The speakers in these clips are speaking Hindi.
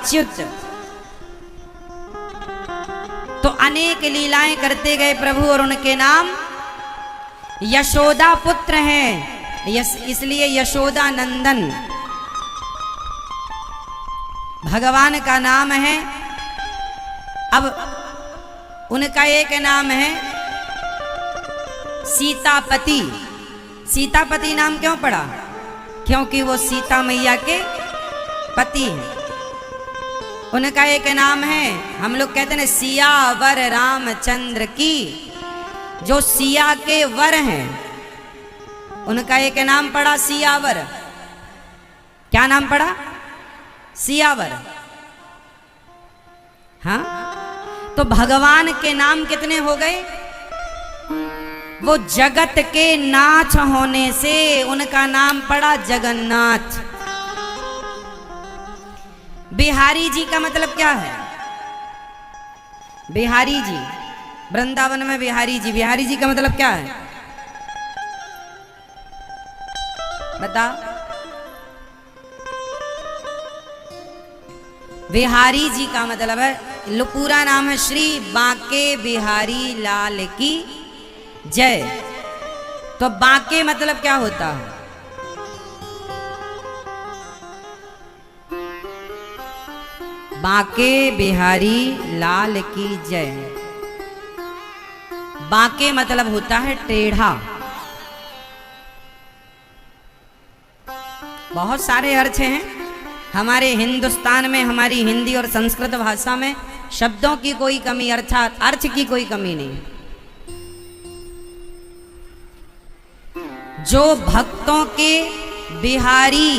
अच्युत। तो अनेक लीलाएं करते गए प्रभु और उनके नाम यशोदा पुत्र हैं, इसलिए यशोदा नंदन भगवान का नाम है। अब उनका एक नाम है सीतापति। सीतापति नाम क्यों पड़ा? क्योंकि वो सीता मैया के पति हैं। उनका एक नाम है, हम लोग कहते हैं सियावर रामचंद्र की, जो सिया के वर हैं, उनका एक नाम पड़ा सियावर। क्या नाम पड़ा? सियावर। हाँ, तो भगवान के नाम कितने हो गए? वो जगत के नाथ होने से उनका नाम पड़ा जगन्नाथ। बिहारी जी का मतलब क्या है? बिहारी जी, वृंदावन में बिहारी जी, बिहारी जी का मतलब क्या है? बता। बिहारी जी का मतलब है, पूरा नाम है श्री बांके बिहारी लाल की जय। तो बांके मतलब क्या होता है? बांके बिहारी लाल की जय। बांके मतलब होता है टेढ़ा। बहुत सारे अर्थ हैं हमारे हिंदुस्तान में, हमारी हिंदी और संस्कृत भाषा में शब्दों की कोई कमी, अर्थात अर्थ की कोई कमी नहीं। जो भक्तों के बिहारी,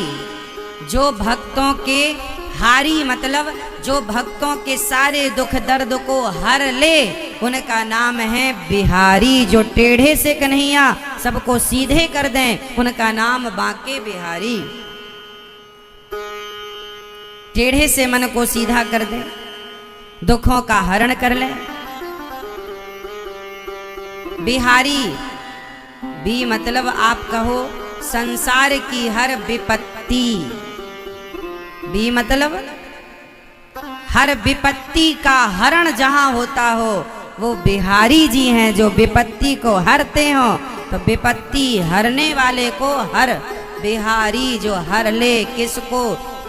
जो भक्तों के हारी मतलब जो भक्तों के सारे दुख दर्द को हर ले, उनका नाम है बिहारी। जो टेढ़े से कन्हैया सबको सीधे कर दें, उनका नाम बांके बिहारी। टेढ़े से मन को सीधा कर दे, दुखों का हरण कर ले। बिहारी बी मतलब आप कहो संसार की हर विपत्ति। बी मतलब हर विपत्ति का हरण जहां होता हो, वो बिहारी जी हैं जो विपत्ति को हरते हो। तो विपत्ति हरने वाले को हर बिहारी, जो हर ले किसको?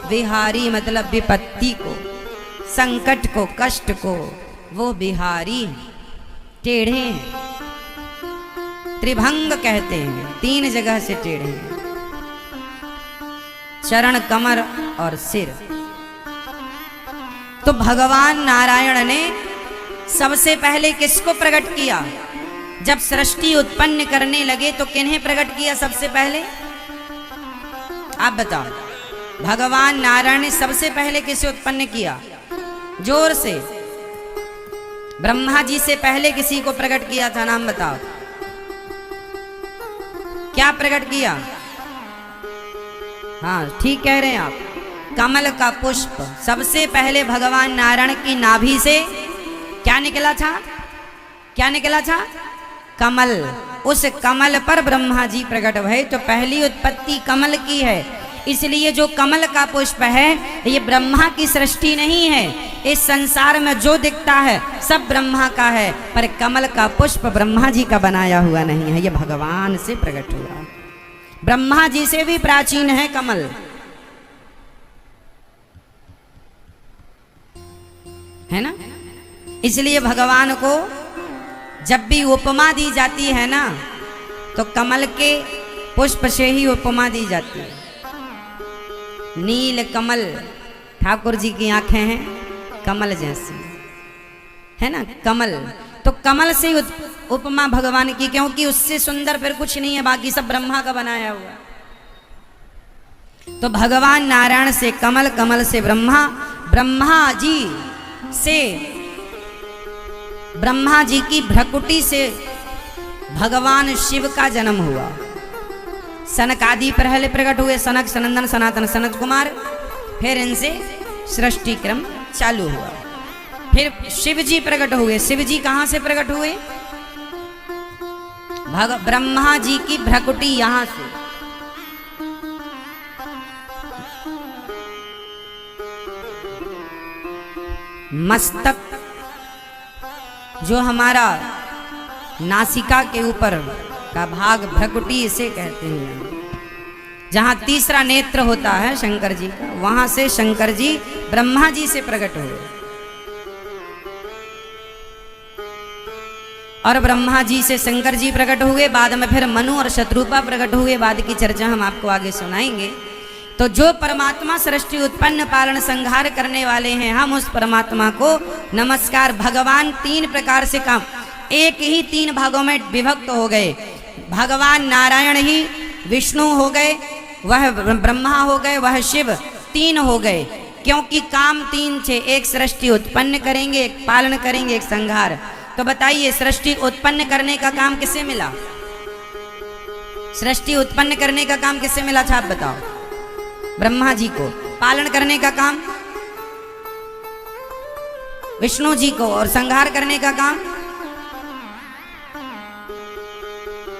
बिहारी मतलब विपत्ति को, संकट को, कष्ट को, वो बिहारी टेढ़े हैं। त्रिभंग कहते हैं, 3 जगह से टेढ़े हैं, चरण, कमर और सिर। तो भगवान नारायण ने सबसे पहले किसको प्रकट किया? जब सृष्टि उत्पन्न करने लगे तो किन्हें प्रकट किया सबसे पहले? आप बताओ। भगवान नारायण ने सबसे पहले किसे उत्पन्न किया? जोर से। ब्रह्मा जी से पहले किसी को प्रकट किया था? नाम बताओ। क्या प्रकट किया? हाँ, ठीक कह रहे हैं आप, कमल का पुष्प। सबसे पहले भगवान नारायण की नाभि से क्या निकला था? क्या निकला था? कमल। उस कमल पर ब्रह्मा जी प्रकट हुए। तो पहली उत्पत्ति कमल की है। इसलिए जो कमल का पुष्प है, ये ब्रह्मा की सृष्टि नहीं है। इस संसार में जो दिखता है सब ब्रह्मा का है, पर कमल का पुष्प ब्रह्मा जी का बनाया हुआ नहीं है, ये भगवान से प्रकट हुआ। ब्रह्मा जी से भी प्राचीन है कमल। है ना? इसलिए भगवान को जब भी उपमा दी जाती है ना, तो कमल के पुष्प से ही उपमा दी जाती है। नील कमल, ठाकुर जी की आंखें हैं कमल जैसी, है ना? कमल, तो कमल से उपमा भगवान की, क्योंकि उससे सुंदर फिर कुछ नहीं है, बाकी सब ब्रह्मा का बनाया हुआ। तो भगवान नारायण से कमल, कमल से ब्रह्मा, ब्रह्मा जी से, ब्रह्मा जी की भ्रकुटी से भगवान शिव का जन्म हुआ। सनक आदि पहले प्रकट हुए, सनक, सनंदन, सनातन, सनत कुमार। फिर इनसे सृष्टि क्रम चालू हुआ। फिर शिव जी प्रकट हुए। शिव जी कहां से प्रकट हुए? ब्रह्मा जी की भ्रकुटी यहां से। मस्तक जो हमारा नासिका के ऊपर का भाग भ्रकुटी इसे कहते हैं, जहाँ तीसरा नेत्र होता है शंकर जी का, वहां से शंकर जी ब्रह्मा जी से प्रकट हुए और ब्रह्मा जी से शंकर जी प्रकट हुए। बाद में फिर मनु और शत्रुपा प्रकट हुए। बाद की चर्चा हम आपको आगे सुनाएंगे। तो जो परमात्मा सृष्टि उत्पन्न पालन संहार करने वाले हैं, हम उस परमात्मा को नमस्कार। भगवान तीन प्रकार से काम, एक ही तीन भागों में विभक्त हो गए। भगवान नारायण ही विष्णु हो गए, वह ब्रह्मा हो गए, वह शिव, तीन हो गए। क्योंकि काम तीन थे, एक सृष्टि उत्पन्न करेंगे, एक पालन करेंगे, एक संहार। तो बताइए सृष्टि उत्पन्न करने का काम किसे मिला? सृष्टि उत्पन्न करने का काम किसे मिला था आप बताओ? ब्रह्मा जी को। पालन करने का काम विष्णु जी को, और संहार करने का काम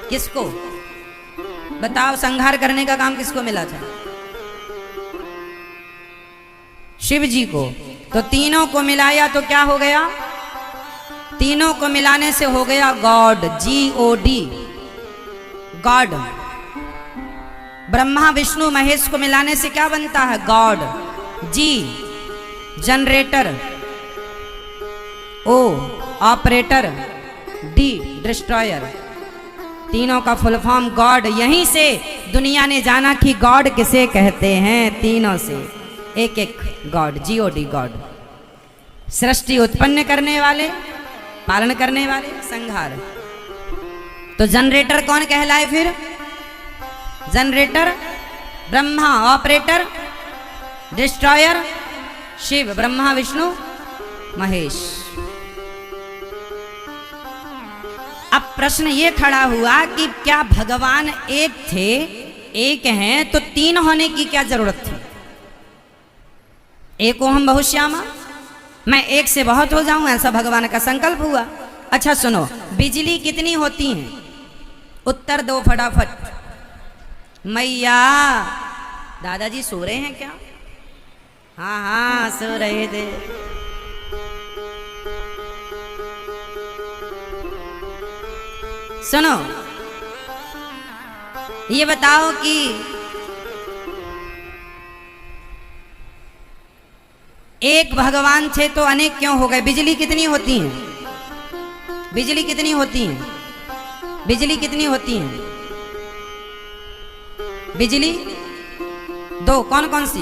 किसको? बताओ, संहार करने का काम किसको मिला था? शिव जी को। तो तीनों को मिलाया तो क्या हो गया? तीनों को मिलाने से हो गया गॉड, GOD, गॉड। ब्रह्मा विष्णु महेश को मिलाने से क्या बनता है? God. G generator, O operator, D destroyer. तीनों का फुल फॉर्म गॉड। यहीं से दुनिया ने जाना कि गॉड किसे कहते हैं। तीनों से एक एक गॉड, GOD, गॉड। सृष्टि उत्पन्न करने वाले, पालन करने वाले, संहार। तो जनरेटर कौन कहलाए फिर? Generator Brahma, operator destroyer Shiva, Brahma Vishnu Mahesh. अब प्रश्न ये खड़ा हुआ कि क्या भगवान एक थे, एक हैं, तो तीन होने की क्या जरूरत थी? एको हम बहुश्यामा, मैं एक से बहुत हो जाऊं, ऐसा भगवान का संकल्प हुआ। अच्छा सुनो, बिजली कितनी होती है? उत्तर दो फटाफट। मैया, दादाजी सो रहे हैं क्या? हाँ हाँ सो रहे थे। सुनो, ये बताओ कि एक भगवान थे तो अनेक क्यों हो गए? बिजली कितनी होती है? बिजली कितनी होती है? बिजली कितनी होती है? बिजली दो, कौन कौन सी?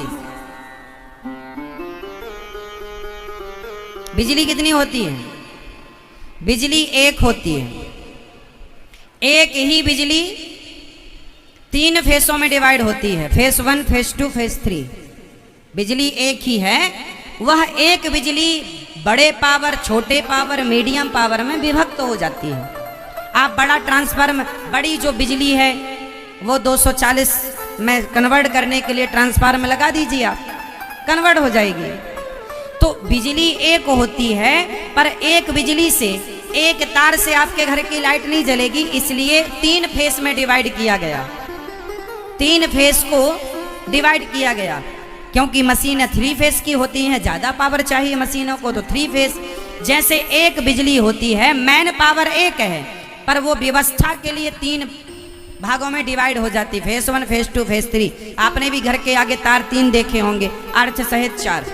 बिजली कितनी होती है? बिजली एक होती है। एक ही बिजली तीन फेसों में डिवाइड होती है, फेस 1, फेस 2, फेस 3। बिजली एक ही है। वह एक बिजली बड़े पावर, छोटे पावर, मीडियम पावर में विभक्त हो जाती है। आप बड़ा ट्रांसफार्मर, बड़ी जो बिजली है वो 240 में कन्वर्ट करने के लिए ट्रांसफार्मर लगा दीजिए, आप कन्वर्ट हो जाएगी। तो बिजली एक होती है, पर एक बिजली से, एक तार से आपके घर की लाइट नहीं जलेगी, इसलिए तीन फेस में डिवाइड किया गया। तीन फेस को डिवाइड किया गया क्योंकि मशीन 3 फेस की होती हैं, ज्यादा पावर चाहिए मशीनों को, तो 3 फेस। जैसे एक बिजली होती है, मैन पावर एक है, पर वो व्यवस्था के लिए 3 भागों में डिवाइड हो जाती, फेस 1, फेस 2, फेस 3। आपने भी घर के आगे तार 3 देखे होंगे, अर्थ सहित 4।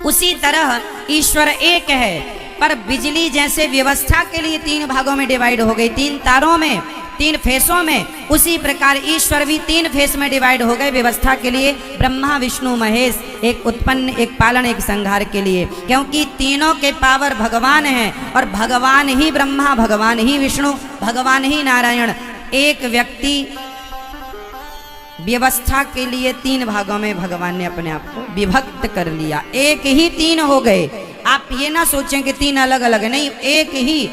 उसी तरह ईश्वर एक है, पर बिजली जैसे व्यवस्था के लिए 3 भागों में डिवाइड हो गई, 3 तारों में, 3 फेसों में, उसी प्रकार ईश्वर भी 3 फेस में डिवाइड हो गए व्यवस्था के लिए। ब्रह्मा विष्णु महेश, एक उत्पन्न, एक पालन, एक संहार के लिए। क्योंकि तीनों के पावर भगवान हैं, और भगवान ही ब्रह्मा, भगवान ही विष्णु, भगवान ही नारायण। एक व्यक्ति व्यवस्था के लिए 3 भागों में भगवान ने अपने आप को विभक्त कर लिया, एक ही 3 हो गए। आप ये ना सोचें कि 3 अलग अलग, नहीं, एक ही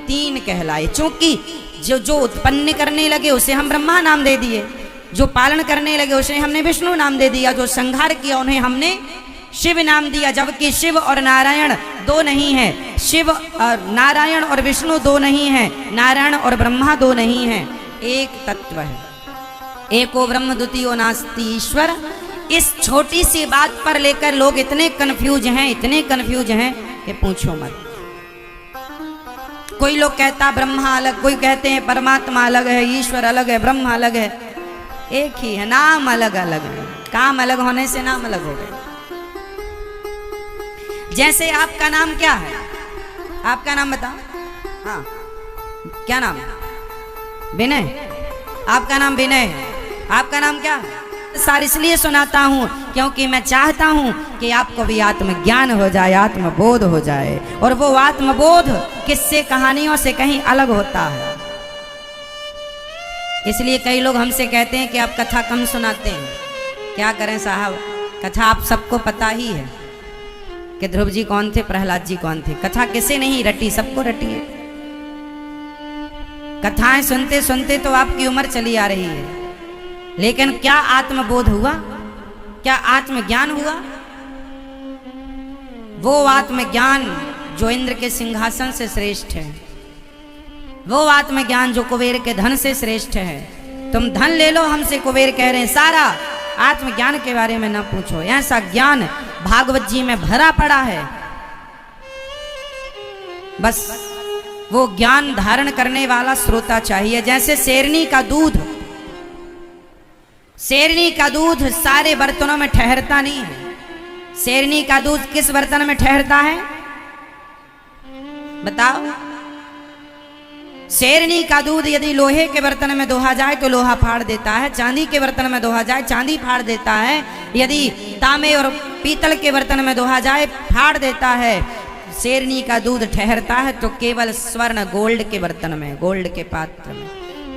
3 कहलाए। चूंकि जो उत्पन्न करने लगे उसे हम ब्रह्मा नाम दे दिए, जो पालन करने लगे उसे हमने विष्णु नाम दे दिया, जो संहार किया उन्हें हमने शिव नाम दिया। जबकि शिव और नारायण 2 नहीं है, शिव और नारायण और विष्णु 2 नहीं है, नारायण और ब्रह्मा 2 नहीं है, एक तत्व है। एको ब्रह्म द्वितीयो नास्ति ईश्वर, इस छोटी सी बात पर लेकर लोग इतने कंफ्यूज हैं कि पूछो मत। कोई लोग कहता ब्रह्मा अलग, कोई कहते हैं परमात्मा अलग है, ईश्वर अलग है, ब्रह्म अलग है। एक ही है, नाम अलग अलग है। काम अलग होने से नाम अलग हो गए। जैसे आपका नाम क्या है? आपका नाम बताओ। हाँ, क्या नाम है? विनय। आपका नाम विनय है। आपका नाम क्या है? सार इसलिए सुनाता हूँ क्योंकि मैं चाहता हूँ कि आपको भी आत्मज्ञान हो जाए, आत्मबोध हो जाए। और वो आत्मबोध किस्से कहानियों से कहीं अलग होता है। इसलिए कई लोग हमसे कहते हैं कि आप कथा कम सुनाते हैं। क्या करें साहब, कथा आप सबको पता ही है कि ध्रुव जी कौन थे, प्रहलाद जी कौन थे। कथा किसे नहीं रटी, सबको रटी है। कथाएं सुनते सुनते तो आपकी उम्र चली आ रही है, लेकिन क्या आत्मबोध हुआ? क्या आत्मज्ञान हुआ? वो आत्मज्ञान जो इंद्र के सिंहासन से श्रेष्ठ है, वो आत्मज्ञान जो कुबेर के धन से श्रेष्ठ है। तुम धन ले लो, हमसे कुबेर कह रहे हैं सारा आत्मज्ञान के बारे में ना पूछो। ऐसा ज्ञान भागवत जी में भरा पड़ा है। बस वो ज्ञान धारण करने वाला श्रोता चाहिए। जैसे शेरनी का दूध, शेरनी का दूध सारे बर्तनों में ठहरता नहीं है। शेरनी का दूध किस बर्तन में ठहरता है बताओ? शेरनी का दूध यदि लोहे के बर्तन में दोहा जाए तो लोहा फाड़ देता है, चांदी के बर्तन में दोहा जाए चांदी फाड़ देता है, यदि तांबे और पीतल के बर्तन में दोहा जाए फाड़ देता है। शेरनी का दूध ठहरता है तो केवल स्वर्ण गोल्ड के बर्तन में, गोल्ड के पात्र में,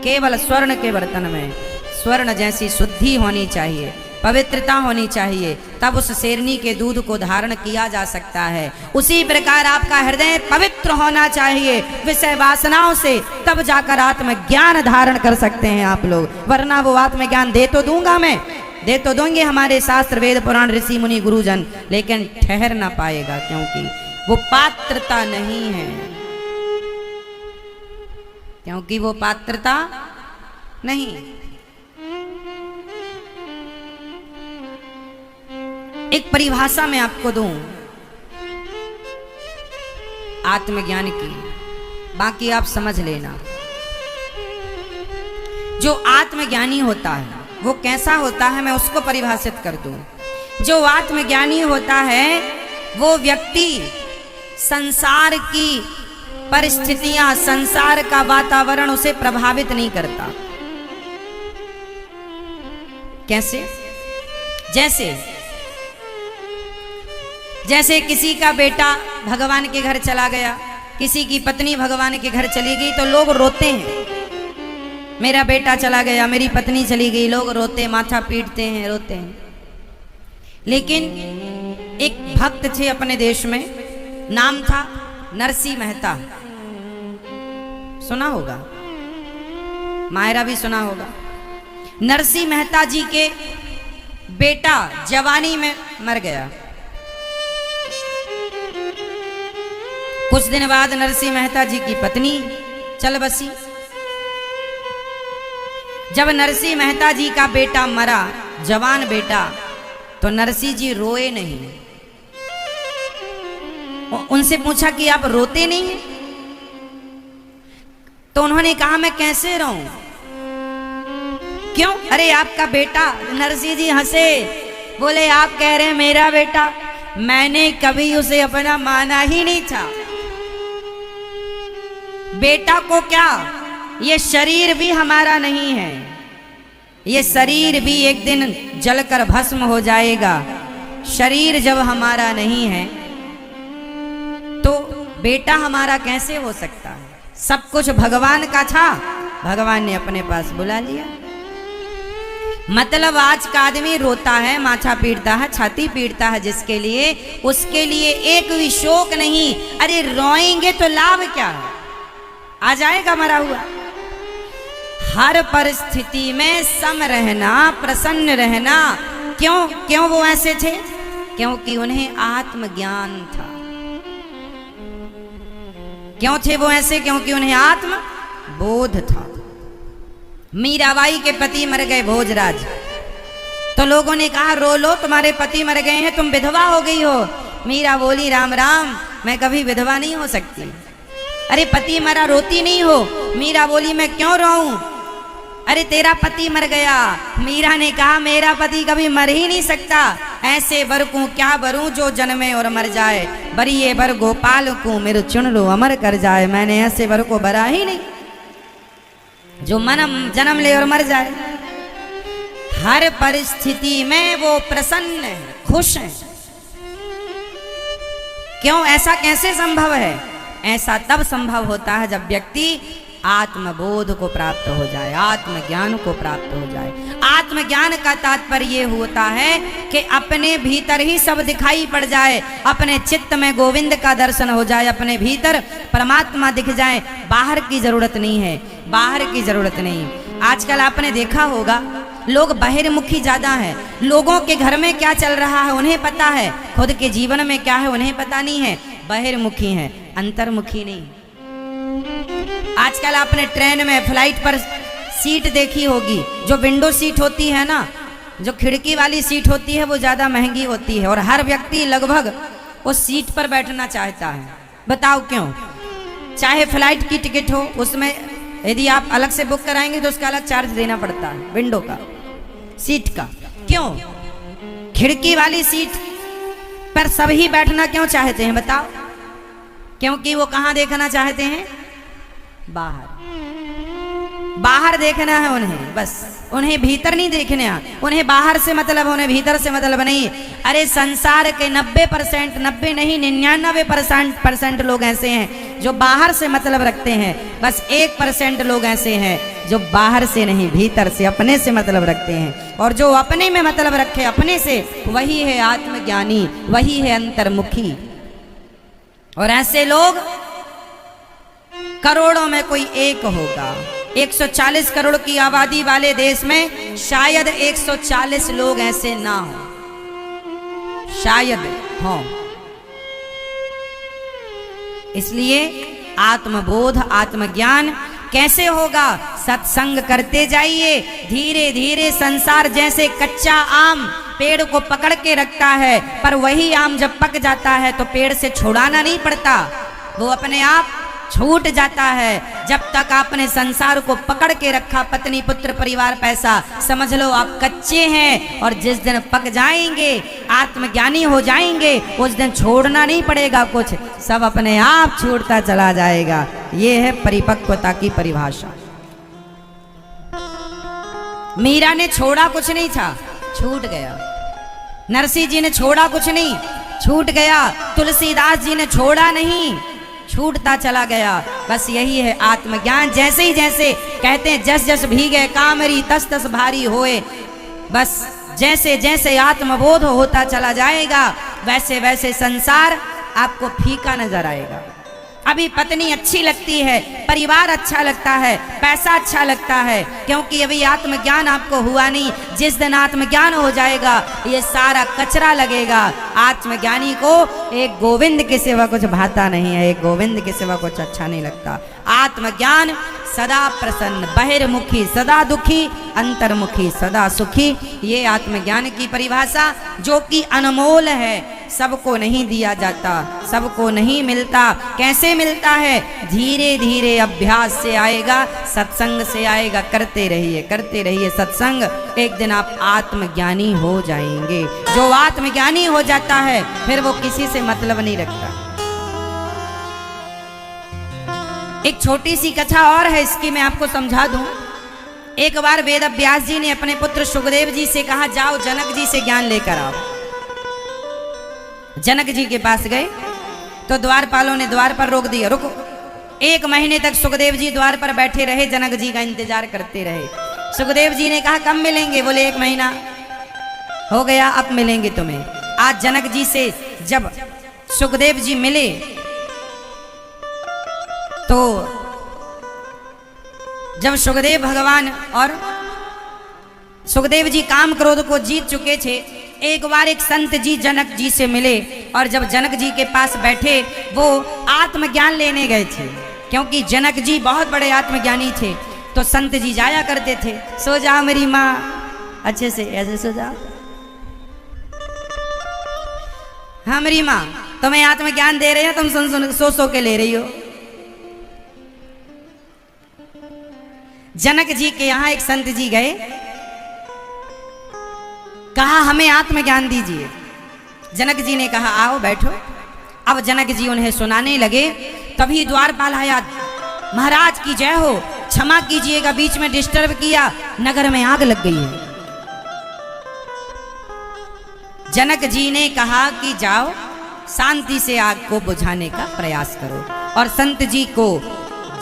केवल स्वर्ण के बर्तन में। स्वर्ण जैसी शुद्धि होनी चाहिए, पवित्रता होनी चाहिए, तब उस शेरनी के दूध को धारण किया जा सकता है। उसी प्रकार आपका हृदय पवित्र होना चाहिए विषय वासनाओं से, तब जाकर आत्मज्ञान धारण कर सकते हैं आप लोग। वरना वो आत्मज्ञान दे तो दूंगा मैं, दे तो देंगे हमारे शास्त्र वेद पुराण ऋषि मुनि गुरुजन, लेकिन ठहर ना पाएगा क्योंकि वो पात्रता नहीं है, क्योंकि वो पात्रता नहीं। एक परिभाषा मैं आपको दूं आत्मज्ञान की, बाकी आप समझ लेना। जो आत्मज्ञानी होता है वो कैसा होता है, मैं उसको परिभाषित कर दूं। जो आत्मज्ञानी होता है वो व्यक्ति संसार की परिस्थितियां, संसार का वातावरण उसे प्रभावित नहीं करता। कैसे? जैसे किसी का बेटा भगवान के घर चला गया, किसी की पत्नी भगवान के घर चली गई तो लोग रोते हैं, मेरा बेटा चला गया, मेरी पत्नी चली गई, लोग रोते, माथा पीटते हैं, रोते हैं। लेकिन एक भक्त थे अपने देश में, नाम था नरसिंह मेहता। सुना होगा, मायरा भी सुना होगा। नरसिंह मेहता जी के बेटा जवानी में मर गया। कुछ दिन बाद नरसिंह मेहता जी की पत्नी चल बसी। जब नरसिंह मेहता जी का बेटा मरा, जवान बेटा, तो नरसिंह जी रोए नहीं। उनसे पूछा कि आप रोते नहीं हैं? तो उन्होंने कहा मैं कैसे रोऊं? क्यों? अरे आपका बेटा। नरसिंह जी हंसे, बोले आप कह रहे हैं मेरा बेटा, मैंने कभी उसे अपना माना ही नहीं था। बेटा को क्या, ये शरीर भी हमारा नहीं है, ये शरीर भी एक दिन जलकर भस्म हो जाएगा। शरीर जब हमारा नहीं है तो बेटा हमारा कैसे हो सकता है? सब कुछ भगवान का था, भगवान ने अपने पास बुला लिया। मतलब आज का आदमी रोता है, माथा पीटता है, छाती पीटता है जिसके लिए, उसके लिए एक भी शोक नहीं। अरे रोएंगे तो लाभ क्या है? आ जाएगा मरा हुआ। हर परिस्थिति में सम रहना, प्रसन्न रहना। क्यों वो ऐसे थे? क्योंकि उन्हें आत्मज्ञान था। क्यों थे वो ऐसे? क्योंकि उन्हें आत्म बोध था। मीराबाई के पति मर गए भोजराज, तो तो लोगों ने कहा रो लो, तुम्हारे पति मर गए हैं, तुम विधवा हो गई हो। मीरा बोली राम राम, मैं कभी विधवा नहीं हो सकती। अरे पति मरा, रोती नहीं हो? मीरा बोली मैं क्यों रोऊं? अरे तेरा पति मर गया। मीरा ने कहा मेरा पति कभी मर ही नहीं सकता, ऐसे वर को क्या बरूं जो जन्मे और मर जाए। बरिए वर गोपाल को मेरे चुन लो अमर कर जाए। मैंने ऐसे वर को बरा ही नहीं जो जन्म ले और मर जाए। हर परिस्थिति में वो प्रसन्न है, खुश है। क्यों? ऐसा कैसे संभव है? ऐसा तब संभव होता है जब व्यक्ति आत्मबोध को प्राप्त हो जाए, आत्मज्ञान को प्राप्त हो जाए। आत्मज्ञान का तात्पर्य ये होता है कि अपने भीतर ही सब दिखाई पड़ जाए, अपने चित्त में गोविंद का दर्शन हो जाए, अपने भीतर परमात्मा दिख जाए। बाहर की जरूरत नहीं है, बाहर की जरूरत नहीं। आजकल आपने देखा होगा लोग बहिर्मुखी ज्यादा है। लोगों के घर में क्या चल रहा है उन्हें पता है, खुद के जीवन में क्या है उन्हें पता नहीं है। बहिर्मुखी है, अंतर्मुखी नहीं। आजकल आपने ट्रेन में, फ्लाइट पर सीट देखी होगी, जो विंडो सीट होती है ना, जो खिड़की वाली सीट होती है, वो ज्यादा महंगी होती है और हर व्यक्ति लगभग उस सीट पर बैठना चाहता है। बताओ क्यों? चाहे फ्लाइट की टिकट हो, उसमें यदि आप अलग से बुक कराएंगे तो उसका अलग चार्ज देना पड़ता है, विंडो का, सीट का। क्यों? खिड़की वाली सीट पर सभी बैठना क्यों चाहते हैं बताओ? क्योंकि वो कहां देखना चाहते हैं? बाहर। बाहर देखना है उन्हें, बस उन्हें भीतर नहीं देखना है। उन्हें बाहर से मतलब, उन्हें भीतर से मतलब नहीं। अरे संसार के 90%, 90 नहीं 99% लोग ऐसे हैं जो बाहर से मतलब रखते हैं। बस 1% लोग ऐसे हैं जो बाहर से नहीं, भीतर से, अपने से मतलब रखते हैं। और जो अपने में मतलब रखे, अपने से, वही है आत्मज्ञानी, वही है अंतर्मुखी। और ऐसे लोग करोड़ों में कोई एक होगा। 140 करोड़ की आबादी वाले देश में शायद 140 लोग ऐसे ना हो, शायद हो। इसलिए आत्मबोध, आत्मज्ञान कैसे होगा? सत्संग करते जाइए। धीरे धीरे संसार जैसे कच्चा आम पेड़ को पकड़ के रखता है, पर वही आम जब पक जाता है तो पेड़ से छुड़ाना नहीं पड़ता, वो अपने आप छूट जाता है। जब तक आपने संसार को पकड़ के रखा, पत्नी, पुत्र, परिवार, पैसा, समझ लो आप कच्चे हैं। और जिस दिन पक जाएंगे, आत्मज्ञानी हो जाएंगे, उस दिन छोड़ना नहीं पड़ेगा कुछ, सब अपने आप छूटता चला जाएगा। ये है परिपक्वता की परिभाषा। मीरा ने छोड़ा कुछ नहीं था, छूट गया। नरसिंह जी ने छोड़ा कुछ नहीं, छूट गया। तुलसीदास जी ने छोड़ा नहीं, छूटता चला गया। बस यही है आत्मज्ञान। जैसे ही जैसे कहते हैं जस जस भीगे कामरी तस तस भारी होए, बस जैसे जैसे आत्मबोध होता चला जाएगा वैसे वैसे संसार आपको फीका नजर आएगा। अभी पत्नी अच्छी लगती है, परिवार अच्छा लगता है, पैसा अच्छा लगता है, क्योंकि अभी आत्मज्ञान आपको हुआ नहीं। जिस दिन आत्मज्ञान हो जाएगा ये सारा कचरा लगेगा। आत्मज्ञानी को एक गोविंद के सिवा कुछ भाता नहीं है, एक गोविंद के सिवा कुछ अच्छा नहीं लगता। आत्मज्ञान सदा प्रसन्न, बहिर्मुखी सदा दुखी, अंतर्मुखी सदा सुखी। ये आत्मज्ञान की परिभाषा जो कि अनमोल है, सबको नहीं दिया जाता, सबको नहीं मिलता। कैसे मिलता है? धीरे धीरे अभ्यास से आएगा, सत्संग से आएगा। करते रहिए सत्संग, एक दिन आप आत्मज्ञानी हो जाएंगे। जो आत्मज्ञानी हो जाता है फिर वो किसी से मतलब नहीं रखता। एक छोटी सी कथा और है, इसकी मैं आपको समझा दूं। एक बार वेद व्यास जी ने अपने पुत्र सुखदेव जी से कहा जाओ जनक जी से ज्ञान लेकर आओ। जनक जी के पास गए तो द्वारपालों ने द्वार पर रोक दिया, रुको। 1 महीने तक सुखदेव जी द्वार पर बैठे रहे, जनक जी का इंतजार करते रहे। सुखदेव जी ने कहा कब मिलेंगे? बोले 1 महीना हो गया, अब मिलेंगे तुम्हें। आज जनक जी से जब सुखदेव जी मिले तो जब सुखदेव भगवान और सुखदेव जी काम क्रोध को जीत चुके थे, एक बार एक संत जी जनक जी से मिले और जब जनक जी के पास बैठे वो आत्मज्ञान लेने गए थे, क्योंकि जनक जी बहुत बड़े आत्मज्ञानी थे। तो संत जी जाया करते थे, सो जाओ मेरी माँ, अच्छे से ऐसे सो जाओ, हमारी माँ तुम्हें आत्मज्ञान दे रही है, तुम सुन सुन सो के ले रही हो। जनक जी के यहां एक संत जी गए, कहा हमें आत्मज्ञान दीजिए। जनक जी ने कहा आओ बैठो। अब जनक जी उन्हें सुनाने लगे, तभी द्वारपाल आया, महाराज की जय हो, क्षमा कीजिएगा बीच में डिस्टर्ब किया, नगर में आग लग गई है। जनक जी ने कहा कि जाओ शांति से आग को बुझाने का प्रयास करो। और संत जी को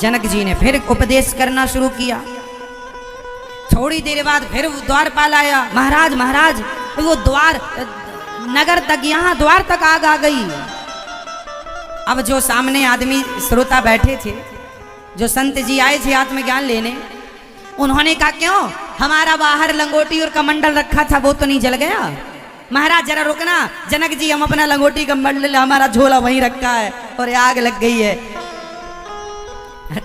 जनक जी ने फिर उपदेश करना शुरू किया। थोड़ी देर बाद फिर द्वारपाल आया, महाराज महाराज वो द्वार नगर तक, यहां द्वार तक आग आ गई। अब जो सामने आदमी श्रोता बैठे थे, जो संत जी आए थे आत्मज्ञान लेने, उन्होंने कहा क्यों, हमारा बाहर लंगोटी और कमंडल रखा था वो तो नहीं जल गया? महाराज जरा रुकना, जनक जी हम अपना लंगोटी कमंडल हमारा झोला वहीं रखा है और आग लग गई है।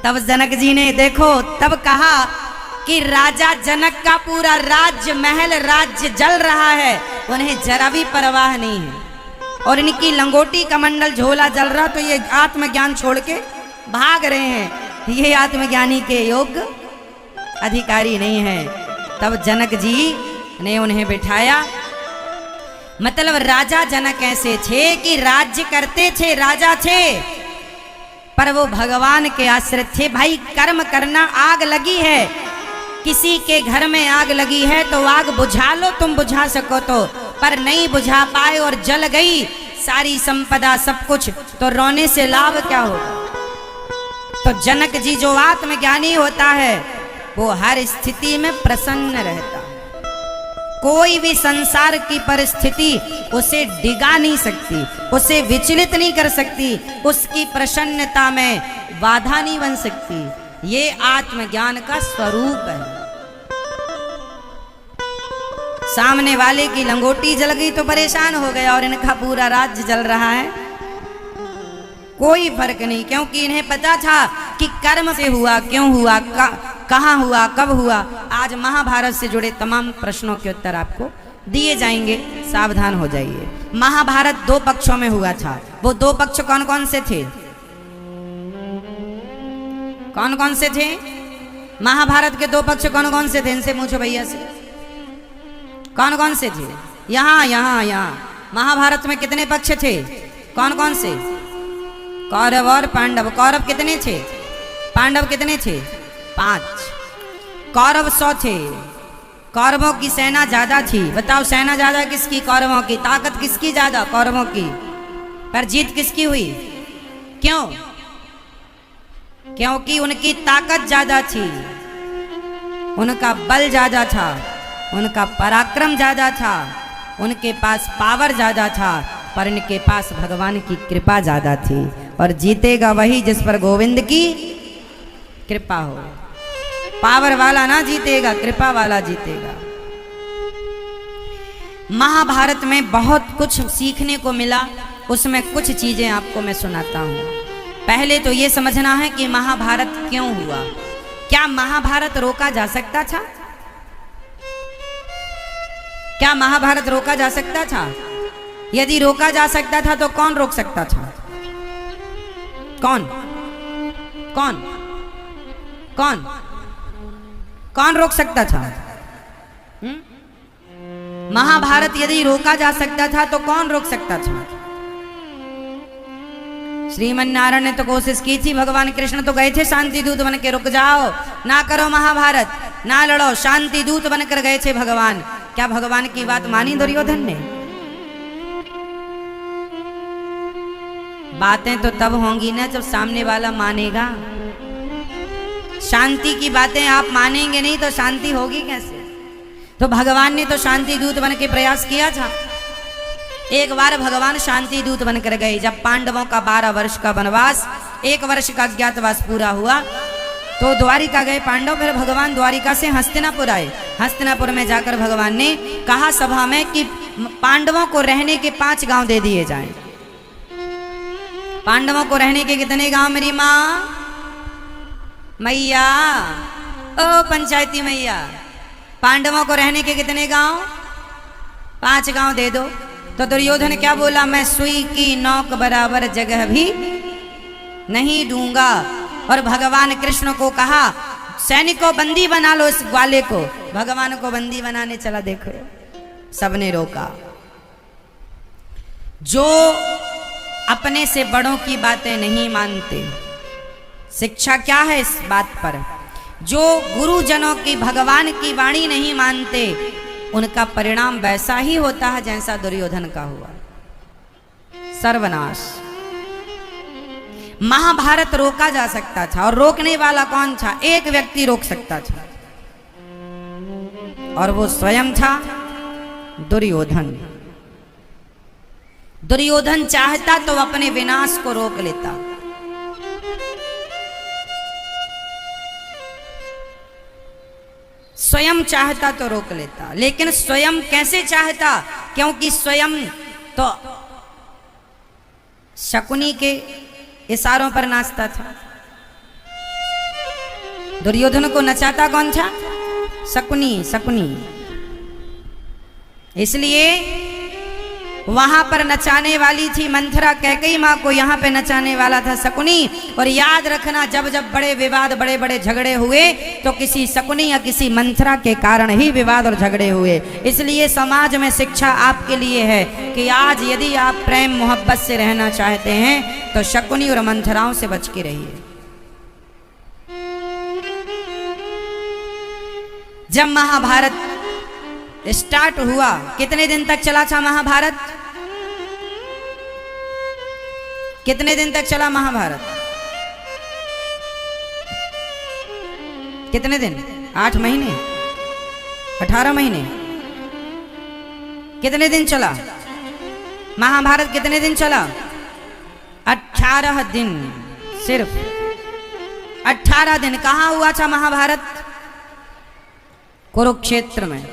तब जनक जी ने देखो, तब कहा कि राजा जनक का पूरा राज्य महल राज्य जल रहा है, उन्हें जरा भी परवाह नहीं है, और इनकी लंगोटी कमंडल झोला जल रहा तो ये आत्मज्ञान छोड़ के भाग रहे हैं। ये आत्मज्ञानी के योग्य अधिकारी नहीं है। तब जनक जी ने उन्हें बिठाया। मतलब राजा जनक ऐसे थे कि राज्य करते थे, राजा थे, पर वो भगवान के आश्रित थे। भाई कर्म करना, आग लगी है, किसी के घर में आग लगी है तो आग बुझा लो, तुम बुझा सको तो, पर नहीं बुझा पाए और जल गई सारी संपदा सब कुछ, तो रोने से लाभ क्या होगा? तो जनक जी जो आत्मज्ञानी होता है वो हर स्थिति में प्रसन्न रहता है। कोई भी संसार की परिस्थिति उसे डिगा नहीं सकती, उसे विचलित नहीं कर सकती, उसकी प्रसन्नता में बाधा नहीं बन सकती। ये आत्मज्ञान का स्वरूप है। सामने वाले की लंगोटी जल गई तो परेशान हो गया और इनका पूरा राज्य जल रहा है, कोई फर्क नहीं, क्योंकि इन्हें पता था कि कर्म से हुआ, क्यों हुआ, कहाँ हुआ, कब हुआ। आज महाभारत से जुड़े तमाम प्रश्नों के उत्तर आपको दिए जाएंगे, सावधान हो जाइए। महाभारत 2 पक्षों में हुआ था। वो 2 पक्ष कौन कौन से थे? कौन कौन से थे? महाभारत के 2 पक्ष कौन कौन से थे? इनसे पूछो भैया से, कौन कौन से थे? यहाँ महाभारत में कितने पक्ष थे? कौन कौन से? कौरव और पांडव। कौरव कितने थे? पांडव कितने थे? 5। कौरव 100 थे। कौरवों की सेना ज्यादा थी। बताओ सेना ज्यादा किसकी? कौरवों की। ताकत किसकी ज्यादा? कौरवों की। पर जीत किसकी हुई? क्यों? क्योंकि उनकी ताकत ज्यादा थी, उनका बल ज्यादा था, उनका पराक्रम ज्यादा था, उनके पास पावर ज्यादा था, पर इनके पास भगवान की कृपा ज्यादा थी। और जीतेगा वही जिस पर गोविंद की कृपा हो। पावर वाला ना जीतेगा, कृपा वाला जीतेगा। महाभारत में बहुत कुछ सीखने को मिला, उसमें कुछ चीजें आपको मैं सुनाता हूं। पहले तो ये समझना है कि महाभारत क्यों हुआ। क्या महाभारत रोका जा सकता था? क्या महाभारत रोका जा सकता था? यदि रोका जा सकता था तो कौन रोक सकता था? कौन कौन कौन कौन रोक सकता था? महाभारत यदि रोका जा सकता था तो कौन रोक सकता था? श्रीमन नारायण ने तो कोशिश की थी, भगवान कृष्ण तो गए थे शांति दूत बन के, रुक जाओ, ना करो महाभारत, ना लड़ो, शांति दूत बनकर गए थे भगवान। क्या भगवान की बात मानी दुर्योधन ने? बातें तो तब होंगी ना जब सामने वाला मानेगा। शांति की बातें आप मानेंगे नहीं तो शांति होगी कैसे? तो भगवान ने तो शांति दूत बन के प्रयास किया था। एक बार भगवान शांति दूत बनकर गए। जब पांडवों का 12 वर्ष का वनवास, 1 वर्ष का अज्ञातवास पूरा हुआ तो द्वारिका गए पांडव। फिर भगवान द्वारिका से हस्तिनापुर आए। हस्तिनापुर में जाकर भगवान ने कहा सभा में कि पांडवों को रहने के 5 गांव दे दिए जाएं। पांडवों को रहने के कितने गांव मेरी माँ? मैया, ओ पंचायती मैया, पांडवों को रहने के कितने गांव? 5 गांव दे दो। तो दुर्योधन क्या बोला, मैं सुई की नोक बराबर जगह भी नहीं दूंगा। और भगवान कृष्ण को कहा, सैनिकों बंदी बना लो इस ग्वाले को। भगवान को बंदी बनाने चला, देखो सबने रोका। जो अपने से बड़ों की बातें नहीं मानते, शिक्षा क्या है इस बात पर, जो गुरुजनों की भगवान की वाणी नहीं मानते, उनका परिणाम वैसा ही होता है जैसा दुर्योधन का हुआ, सर्वनाश। महाभारत रोका जा सकता था, और रोकने वाला कौन था? एक व्यक्ति रोक सकता था, और वो स्वयं था दुर्योधन। दुर्योधन चाहता तो अपने विनाश को रोक लेता। स्वयं चाहता तो रोक लेता, लेकिन स्वयं कैसे चाहता? क्योंकि स्वयं तो शकुनी के इशारों पर नाचता था। दुर्योधन को नचाता कौन था? शकुनी। शकुनी इसलिए वहां पर नचाने वाली थी मंथरा कैकेयी मां को, यहां पे नचाने वाला था शकुनी। और याद रखना, जब जब बड़े विवाद, बड़े बड़े झगड़े हुए तो किसी शकुनी या किसी मंथरा के कारण ही विवाद और झगड़े हुए। इसलिए समाज में शिक्षा आपके लिए है कि आज यदि आप प्रेम मोहब्बत से रहना चाहते हैं तो शकुनी और मंथराओं से बच के रहिए। जब महाभारत स्टार्ट हुआ, कितने दिन तक चला था महाभारत? कितने दिन तक चला महाभारत? कितने दिन? 8 महीने, 18 महीने? कितने दिन चला महाभारत? कितने दिन चला? 18 दिन, सिर्फ 18 दिन। कहां हुआ था महाभारत? कुरुक्षेत्र में।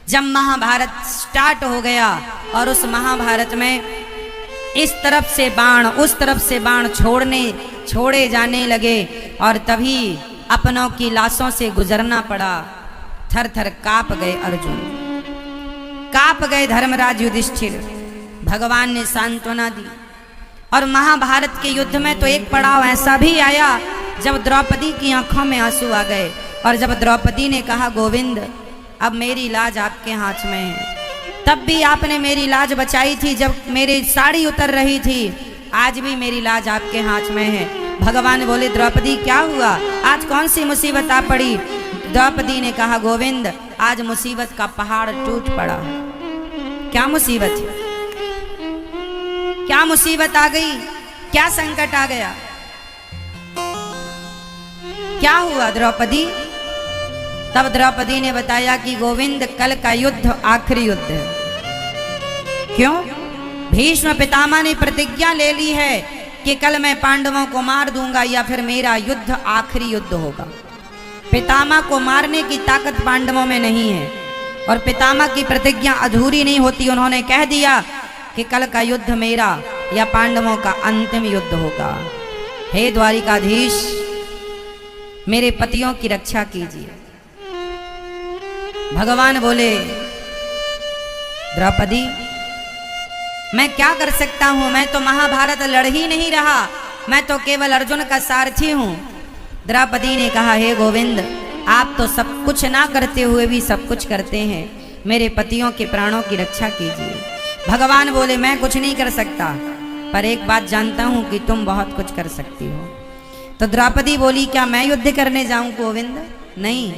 जब महाभारत स्टार्ट हो गया और उस महाभारत में इस तरफ से बाण, उस तरफ से बाण छोड़े जाने लगे, और तभी अपनों की लाशों से गुजरना पड़ा। थर थर कांप गए अर्जुन, कांप गए धर्मराज युधिष्ठिर। भगवान ने सांत्वना दी। और महाभारत के युद्ध में तो एक पड़ाव ऐसा भी आया जब द्रौपदी की आंखों में आंसू आ गए, और जब द्रौपदी ने कहा, गोविंद अब मेरी लाज आपके हाथ में है। तब भी आपने मेरी लाज बचाई थी जब मेरी साड़ी उतर रही थी, आज भी मेरी लाज आपके हाथ में है। भगवान बोले, द्रौपदी क्या हुआ, आज कौन सी मुसीबत आ पड़ी? द्रौपदी ने कहा, गोविंद आज मुसीबत का पहाड़ टूट पड़ा। क्या मुसीबत है? क्या मुसीबत आ गई? क्या संकट आ गया? क्या हुआ द्रौपदी? तब द्रौपदी ने बताया कि गोविंद कल का युद्ध आखिरी युद्ध है। क्यों? भीष्म पितामह ने प्रतिज्ञा ले ली है कि कल मैं पांडवों को मार दूंगा या फिर मेरा युद्ध आखिरी युद्ध होगा। पितामह को मारने की ताकत पांडवों में नहीं है, और पितामह की प्रतिज्ञा अधूरी नहीं होती। उन्होंने कह दिया कि कल का युद्ध मेरा या पांडवों का अंतिम युद्ध होगा। हे द्वारिकाधीश, मेरे पतियों की रक्षा कीजिए। भगवान बोले, द्रौपदी मैं क्या कर सकता हूं? मैं तो महाभारत लड़ ही नहीं रहा, मैं तो केवल अर्जुन का सारथी हूं। द्रौपदी ने कहा, हे गोविंद आप तो सब कुछ ना करते हुए भी सब कुछ करते हैं, मेरे पतियों के प्राणों की रक्षा कीजिए। भगवान बोले, मैं कुछ नहीं कर सकता, पर एक बात जानता हूं कि तुम बहुत कुछ कर सकती हो। तो द्रौपदी बोली, क्या मैं युद्ध करने जाऊं गोविंद? नहीं,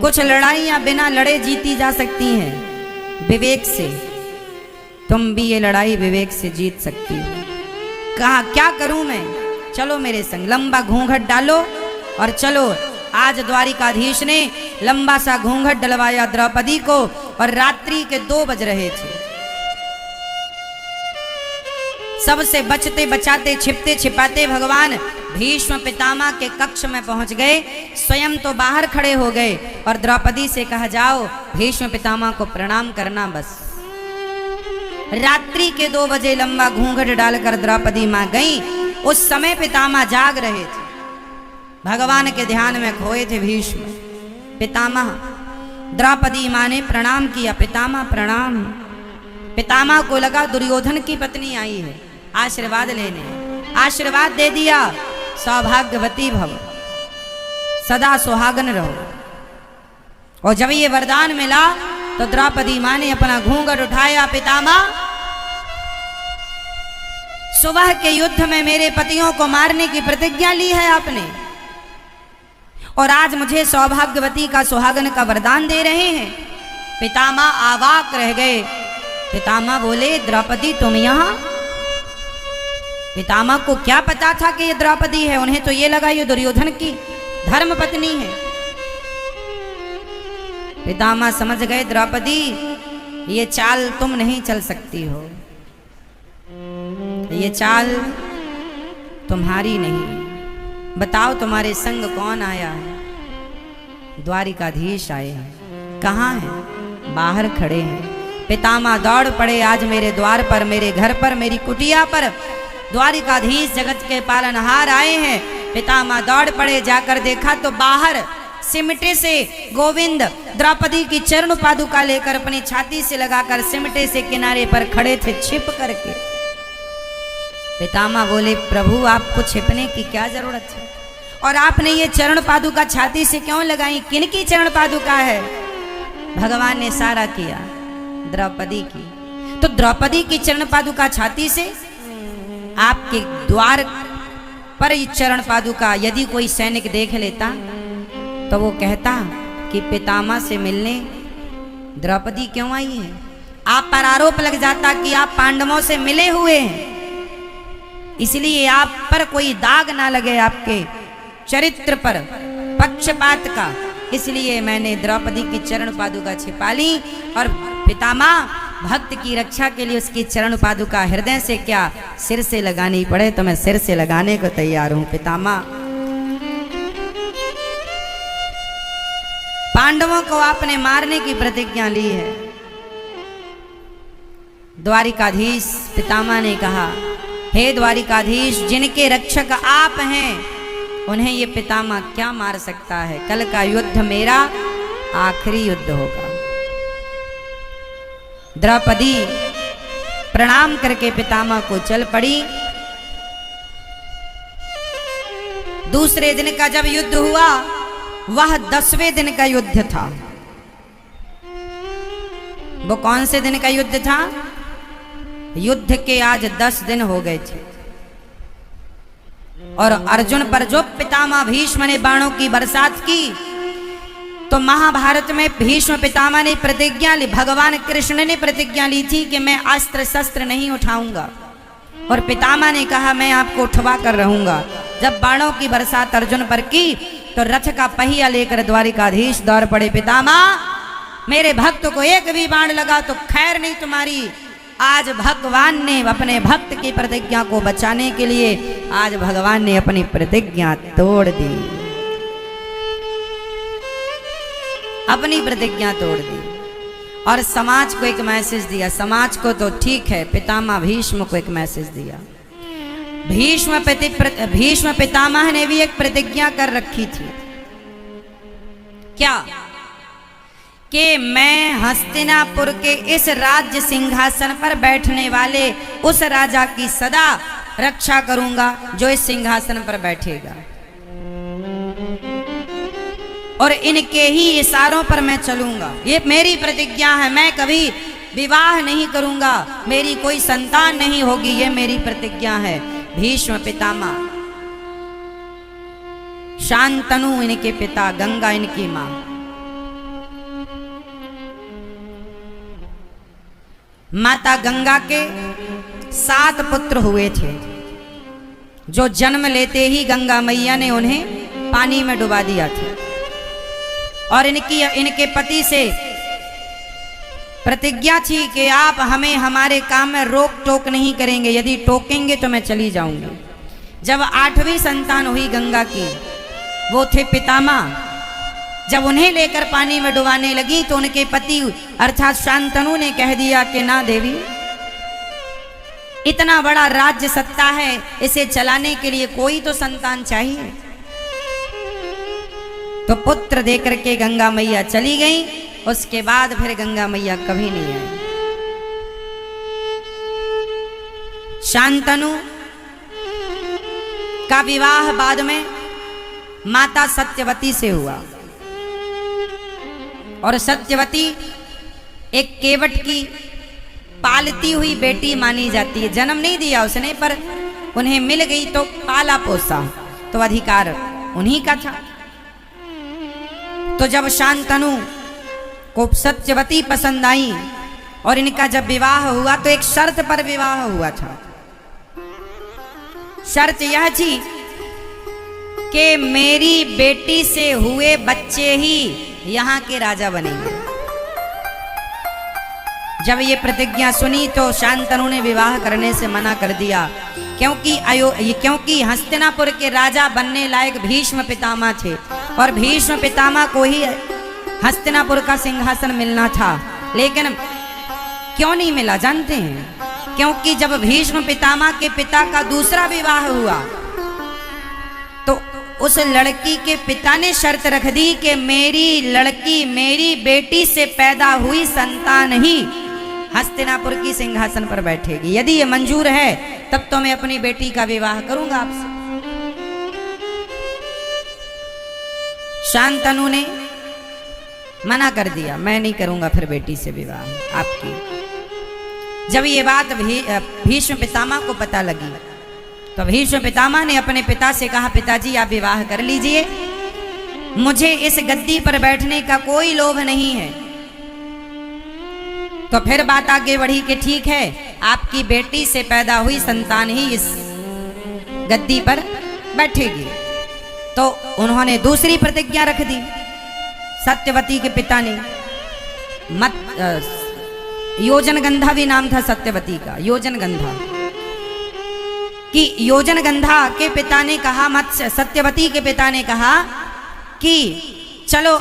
कुछ लड़ाइयां बिना लड़े जीती जा सकती हैं, विवेक से। तुम भी ये लड़ाई विवेक से जीत सकती हो। कहा, क्या करूं मैं? चलो मेरे संग, लंबा घूंघट डालो और चलो। आज द्वारिकाधीश ने लंबा सा घूंघट डलवाया द्रौपदी को, और रात्रि के 2 बज रहे थे। सबसे बचते बचाते, छिपते छिपाते भगवान भीष्म पितामह के कक्ष में पहुंच गए। स्वयं तो बाहर खड़े हो गए और द्रौपदी से कहा, जाओ भीष्म पितामह को प्रणाम करना। बस रात्रि के 2 बजे लंबा घूंघट डालकर द्रौपदी मां गई। उस समय पितामह जाग रहे थे, भगवान के ध्यान में खोए थे भीष्म पितामह। द्रौपदी मां ने प्रणाम किया, पितामह प्रणाम। पितामह को लगा दुर्योधन की पत्नी आई है आशीर्वाद लेने, आशीर्वाद दे दिया, सौभाग्यवती भव, सदा सुहागन रहो। और जब ये वरदान मिला तो द्रौपदी मां ने अपना घूंघट उठाया, पितामह सुबह के युद्ध में मेरे पतियों को मारने की प्रतिज्ञा ली है आपने, और आज मुझे सौभाग्यवती का सुहागन का वरदान दे रहे हैं। पितामह अवाक रह गए। पितामह बोले, द्रौपदी तुम यहां? पितामह को क्या पता था कि ये द्रौपदी है, उन्हें तो ये लगा ये दुर्योधन की धर्म पत्नी है। पितामह समझ गए, द्रौपदी ये चाल तुम नहीं चल सकती हो, ये चाल तुम्हारी नहीं। बताओ तुम्हारे संग कौन आया है? द्वारिकाधीश आए हैं। कहाँ हैं? बाहर खड़े हैं। पितामह दौड़ पड़े, आज मेरे द्वार पर, मेरे घर पर, मेरी कुटिया पर द्वारिकाधीश जगत के पालनहार आए हैं। पितामह दौड़ पड़े, जाकर देखा तो बाहर सिमटे से गोविंद द्रौपदी की चरण पादुका लेकर अपनी छाती से लगाकर सिमटे से किनारे पर खड़े थे छिप करके। पितामह बोले, प्रभु आपको छिपने की क्या जरूरत है, और आपने ये चरण पादुका छाती से क्यों लगाई? किन की चरण पादुका है? भगवान ने सारा किया द्रौपदी की। तो द्रौपदी की चरण पादुका छाती से, आपके द्वार पर ये चरण पादुका यदि कोई सैनिक देख लेता तो वो कहता कि पितामह से मिलने द्रौपदी क्यों आई है? आप पर आरोप लग जाता कि आप पांडवों से मिले हुए हैं, इसलिए आप पर कोई दाग ना लगे आपके चरित्र पर पक्षपात का। इसलिए मैंने द्रौपदी की चरण पादुका छिपा ली, और पितामह भक्त की रक्षा के लिए उसकी चरण पादुका हृदय से क्या सिर से लगानी पड़े तो मैं सिर से लगाने को तैयार हूं। पितामह, पांडवों को आपने मारने की प्रतिज्ञा ली है। द्वारिकाधीश पितामह ने कहा, हे द्वारिकाधीश, जिनके रक्षक आप हैं उन्हें ये पितामह क्या मार सकता है? कल का युद्ध मेरा आखिरी युद्ध होगा। द्रौपदी प्रणाम करके पितामह को चल पड़ी। दूसरे दिन का जब युद्ध हुआ वह 10वें दिन का युद्ध था। वो कौन से दिन का युद्ध था? युद्ध के आज 10 दिन हो गए थे, और अर्जुन पर जो पितामह भीष्म ने बाणों की बरसात की, तो महाभारत में भीष्म पितामह ने प्रतिज्ञा ली, भगवान कृष्ण ने प्रतिज्ञा ली थी कि मैं अस्त्र शस्त्र नहीं उठाऊंगा, और पितामह ने कहा मैं आपको उठवा कर रहूंगा। जब बाणों की बरसात अर्जुन पर की तो रथ का पहिया लेकर द्वारिकाधीश दौड़ पड़े। पितामह, मेरे भक्त को एक भी बाण लगा तो खैर नहीं तुम्हारी। आज भगवान ने अपने भक्त की प्रतिज्ञा को बचाने के लिए, आज भगवान ने अपनी प्रतिज्ञा तोड़ दी, अपनी प्रतिज्ञा तोड़ दी, और समाज को एक मैसेज दिया। समाज को तो ठीक है, पितामह भीष्म को एक मैसेज दिया। भीष्म पितामह ने भी एक प्रतिज्ञा कर रखी थी। क्या? कि मैं हस्तिनापुर के इस राज्य सिंहासन पर बैठने वाले उस राजा की सदा रक्षा करूंगा जो इस सिंहासन पर बैठेगा, और इनके ही इशारों पर मैं चलूंगा। ये मेरी प्रतिज्ञा है। मैं कभी विवाह नहीं करूंगा, मेरी कोई संतान नहीं होगी, ये मेरी प्रतिज्ञा है। भीष्म पितामह, शांतनु इनके पिता, गंगा इनकी मां। माता गंगा के 7 पुत्र हुए थे, जो जन्म लेते ही गंगा मैया ने उन्हें पानी में डुबा दिया था, और इनके पति से प्रतिज्ञा थी कि आप हमें हमारे काम में रोक टोक नहीं करेंगे, यदि टोकेंगे तो मैं चली जाऊंगी। जब 8वीं संतान हुई गंगा की, वो थे पितामह, जब उन्हें लेकर पानी में डुबाने लगी तो उनके पति अर्थात शांतनु ने कह दिया कि ना देवी, इतना बड़ा राज्य सत्ता है, इसे चलाने के लिए कोई तो संतान चाहिए। तो पुत्र देकर के गंगा मैया चली गई। उसके बाद फिर गंगा मैया कभी नहीं आई। शांतनु का विवाह बाद में माता सत्यवती से हुआ और सत्यवती एक केवट की पालती हुई बेटी मानी जाती है। जन्म नहीं दिया उसने, पर उन्हें मिल गई तो पाला पोसा, तो अधिकार उन्हीं का था। तो जब शांतनु को सत्यवती पसंद आई और इनका जब विवाह हुआ तो एक शर्त पर विवाह हुआ था। शर्त यह थी कि मेरी बेटी से हुए बच्चे ही यहाँ के राजा बनेंगे। जब ये प्रतिज्ञा सुनी तो शांतनु ने विवाह करने से मना कर दिया, क्योंकि हस्तिनापुर के राजा बनने लायक भीष्म पितामह थे और भीष्म पितामह को ही हस्तिनापुर का सिंहासन मिलना था। लेकिन क्यों नहीं मिला जानते हैं? क्योंकि जब भीष्म पितामह के पिता का दूसरा विवाह हुआ तो उस लड़की के पिता ने शर्त रख दी कि मेरी लड़की मेरी बेटी से पैदा हुई संतान ही हस्तिनापुर की सिंहासन पर बैठेगी। यदि ये मंजूर है तब तो मैं अपनी बेटी का विवाह करूंगा आपसे। शांतनु ने मना कर दिया, मैं नहीं करूंगा फिर बेटी से विवाह आपकी। जब ये बात भीष्म पितामह को पता लगी तो भीष्म पितामह ने अपने पिता से कहा, पिताजी आप विवाह कर लीजिए, मुझे इस गद्दी पर बैठने का कोई लोभ नहीं है। तो फिर बात आगे बढ़ी कि ठीक है, आपकी बेटी से पैदा हुई संतान ही इस गद्दी पर बैठेगी। तो उन्होंने दूसरी प्रतिज्ञा रख दी सत्यवती के पिता ने। योजनगंधा भी नाम था सत्यवती का, योजनगंधा कि योजनगंधा के पिता ने कहा, सत्यवती के पिता ने कहा कि चलो